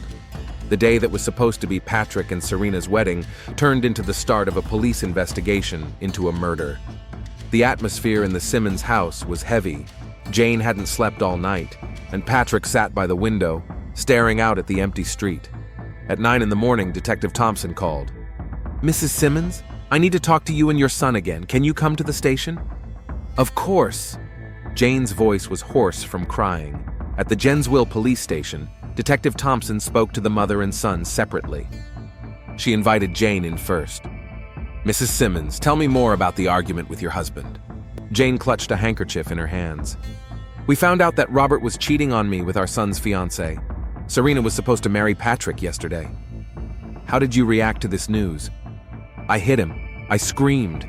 The day that was supposed to be Patrick and Serena's wedding turned into the start of a police investigation into a murder. The atmosphere in the Simmons house was heavy. Jane hadn't slept all night, and Patrick sat by the window, staring out at the empty street. At 9 in the morning, Detective Thompson called. "Mrs. Simmons, I need to talk to you and your son again. Can you come to the station?" "Of course." Jane's voice was hoarse from crying. At the Gensville police station, Detective Thompson spoke to the mother and son separately. She invited Jane in first. "Mrs. Simmons, tell me more about the argument with your husband." Jane clutched a handkerchief in her hands. "We found out that Robert was cheating on me with our son's fiancée. Serena was supposed to marry Patrick yesterday." "How did you react to this news?" "I hit him. I screamed.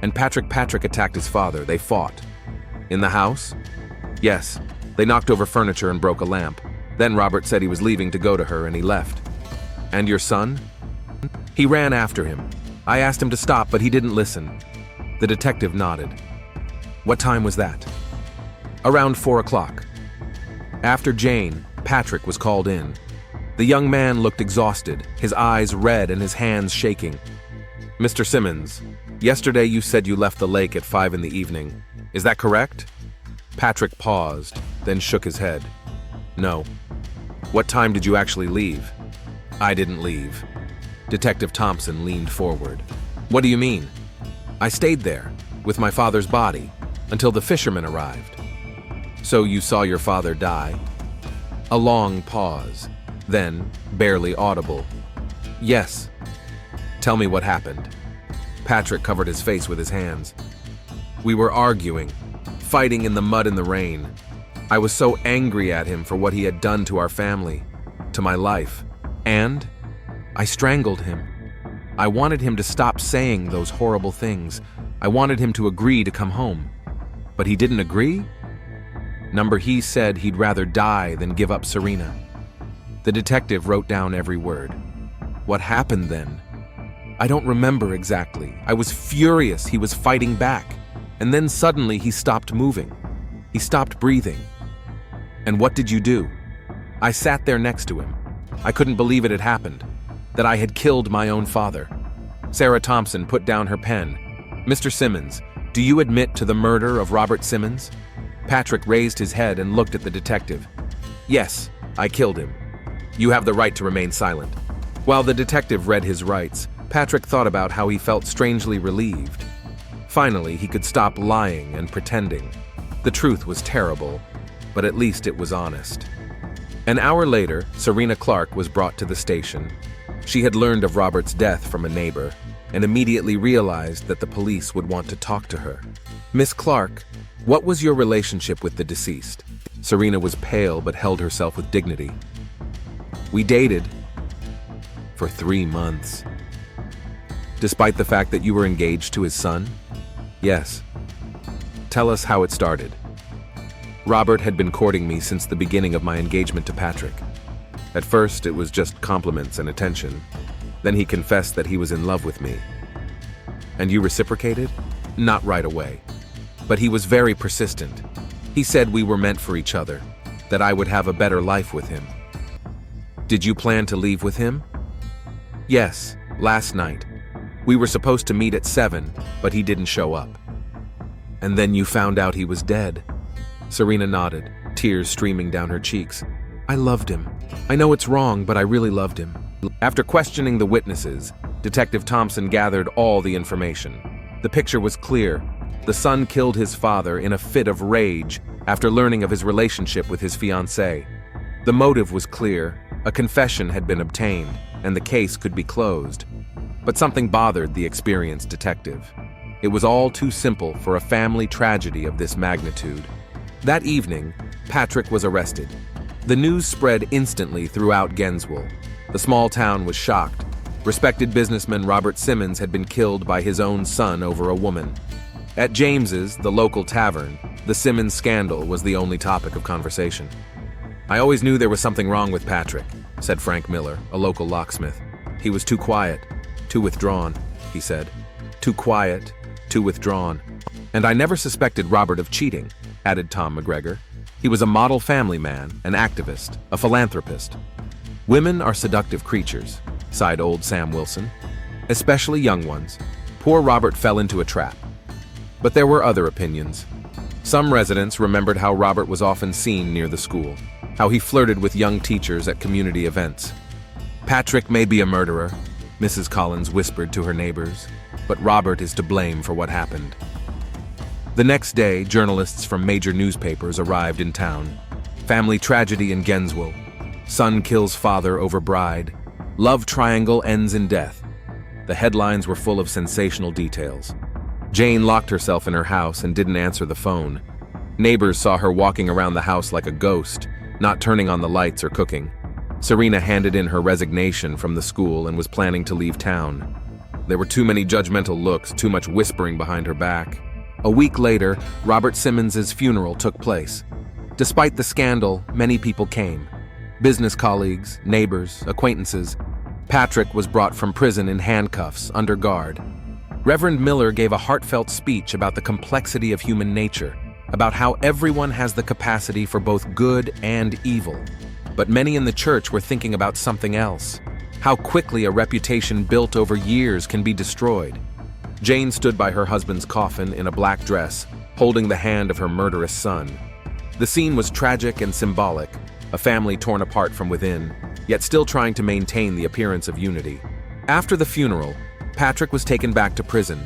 And Patrick attacked his father. They fought." "In the house?" "Yes. They knocked over furniture and broke a lamp. Then Robert said he was leaving to go to her and he left." "And your son?" "He ran after him. I asked him to stop, but he didn't listen." The detective nodded. "What time was that?" "Around 4 o'clock. After Jane, Patrick was called in. The young man looked exhausted, his eyes red and his hands shaking. "Mr. Simmons, yesterday you said you left the lake at 5 in the evening. Is that correct?" Patrick paused, then shook his head. "No." "What time did you actually leave?" "I didn't leave." Detective Thompson leaned forward. "What do you mean?" "I stayed there, with my father's body, until the fishermen arrived." "So you saw your father die?" A long pause, then, barely audible, "Yes." "Tell me what happened." Patrick covered his face with his hands. "We were arguing, fighting in the mud and the rain. I was so angry at him for what he had done to our family, to my life, and I strangled him. I wanted him to stop saying those horrible things. I wanted him to agree to come home. But he didn't agree? He said he'd rather die than give up Serena." The detective wrote down every word. "What happened then?" "I don't remember exactly. I was furious. He was fighting back. And then suddenly he stopped moving. He stopped breathing." "And what did you do?" "I sat there next to him. I couldn't believe it had happened, that I had killed my own father." Sarah Thompson put down her pen. "Mr. Simmons, do you admit to the murder of Robert Simmons?" Patrick raised his head and looked at the detective. "Yes, I killed him." "You have the right to remain silent." While the detective read his rights, Patrick thought about how he felt strangely relieved. Finally, he could stop lying and pretending. The truth was terrible, but at least it was honest. An hour later, Serena Clark was brought to the station. She had learned of Robert's death from a neighbor and immediately realized that the police would want to talk to her. "Miss Clark, what was your relationship with the deceased?" Serena was pale but held herself with dignity. "We dated for 3 months." "Despite the fact that you were engaged to his son?" "Yes." "Tell us how it started." "Robert had been courting me since the beginning of my engagement to Patrick. At first, it was just compliments and attention. Then he confessed that he was in love with me." "And you reciprocated?" "Not right away. But he was very persistent. He said we were meant for each other, that I would have a better life with him." "Did you plan to leave with him?" "Yes, last night. We were supposed to meet at 7, but he didn't show up." "And then you found out he was dead?" Serena nodded, tears streaming down her cheeks. "I loved him. I know it's wrong, but I really loved him." After questioning the witnesses, Detective Thompson gathered all the information. The picture was clear. The son killed his father in a fit of rage after learning of his relationship with his fiancée. The motive was clear. A confession had been obtained, and the case could be closed. But something bothered the experienced detective. It was all too simple for a family tragedy of this magnitude. That evening, Patrick was arrested. The news spread instantly throughout Gainesville. The small town was shocked. Respected businessman Robert Simmons had been killed by his own son over a woman. At James's, the local tavern, the Simmons scandal was the only topic of conversation. "I always knew there was something wrong with Patrick," said Frank Miller, a local locksmith. "He was too quiet, too withdrawn," he said. "Too quiet, too withdrawn. And I never suspected Robert of cheating," added Tom McGregor. "He was a model family man, an activist, a philanthropist." "Women are seductive creatures," sighed old Sam Wilson. "Especially young ones. Poor Robert fell into a trap." But there were other opinions. Some residents remembered how Robert was often seen near the school, how he flirted with young teachers at community events. "Patrick may be a murderer," Mrs. Collins whispered to her neighbors, "but Robert is to blame for what happened." The next day, journalists from major newspapers arrived in town. Family tragedy in Gainesville. Son kills father over bride. Love triangle ends in death. The headlines were full of sensational details. Jane locked herself in her house and didn't answer the phone. Neighbors saw her walking around the house like a ghost, not turning on the lights or cooking. Serena handed in her resignation from the school and was planning to leave town. There were too many judgmental looks, too much whispering behind her back. A week later, Robert Simmons's funeral took place. Despite the scandal, many people came. Business colleagues, neighbors, acquaintances. Patrick was brought from prison in handcuffs, under guard. Reverend Miller gave a heartfelt speech about the complexity of human nature, about how everyone has the capacity for both good and evil. But many in the church were thinking about something else, how quickly a reputation built over years can be destroyed. Jane stood by her husband's coffin in a black dress, holding the hand of her murderous son. The scene was tragic and symbolic, a family torn apart from within, yet still trying to maintain the appearance of unity. After the funeral, Patrick was taken back to prison.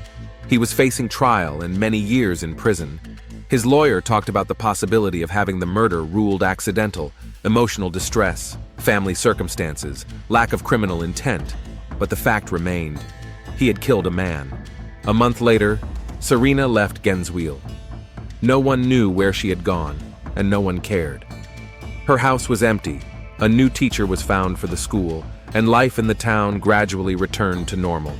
He was facing trial and many years in prison. His lawyer talked about the possibility of having the murder ruled accidental, emotional distress, family circumstances, lack of criminal intent. But the fact remained. He had killed a man. A month later, Serena left Gainesville. No one knew where she had gone, and no one cared. Her house was empty. A new teacher was found for the school, and life in the town gradually returned to normal.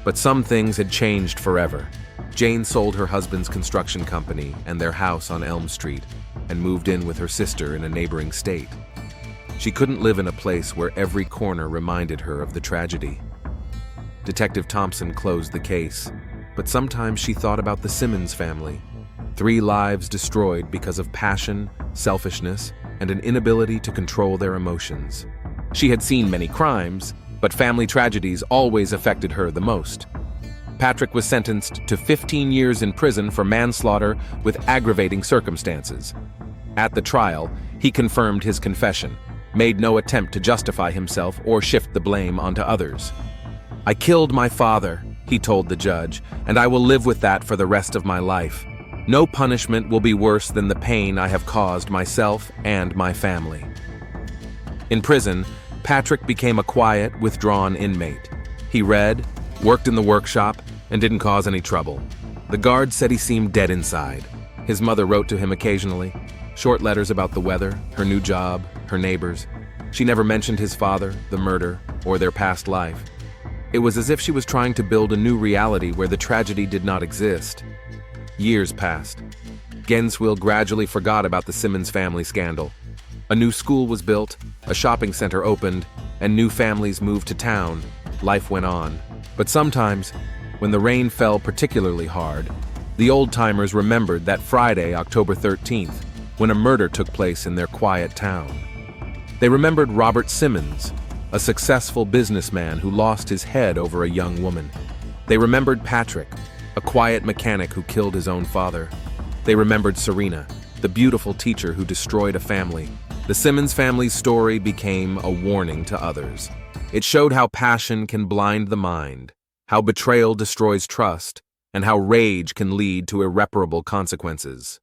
But some things had changed forever. Jane sold her husband's construction company and their house on Elm Street and moved in with her sister in a neighboring state. She couldn't live in a place where every corner reminded her of the tragedy. Detective Thompson closed the case, but sometimes she thought about the Simmons family. 3 lives destroyed because of passion, selfishness, and an inability to control their emotions. She had seen many crimes, but family tragedies always affected her the most. Patrick was sentenced to 15 years in prison for manslaughter with aggravating circumstances. At the trial, he confirmed his confession, made no attempt to justify himself or shift the blame onto others. "I killed my father," he told the judge, "and I will live with that for the rest of my life. No punishment will be worse than the pain I have caused myself and my family." In prison, Patrick became a quiet, withdrawn inmate. He read, worked in the workshop, and didn't cause any trouble. The guards said he seemed dead inside. His mother wrote to him occasionally, short letters about the weather, her new job, her neighbors. She never mentioned his father, the murder, or their past life. It was as if she was trying to build a new reality where the tragedy did not exist. Years passed. Gainesville gradually forgot about the Simmons family scandal. A new school was built, a shopping center opened, and new families moved to town. Life went on. But sometimes, when the rain fell particularly hard, the old-timers remembered that Friday, October 13th, when a murder took place in their quiet town. They remembered Robert Simmons, a successful businessman who lost his head over a young woman. They remembered Patrick, a quiet mechanic who killed his own father. They remembered Serena, the beautiful teacher who destroyed a family. The Simmons family's story became a warning to others. It showed how passion can blind the mind, how betrayal destroys trust, and how rage can lead to irreparable consequences.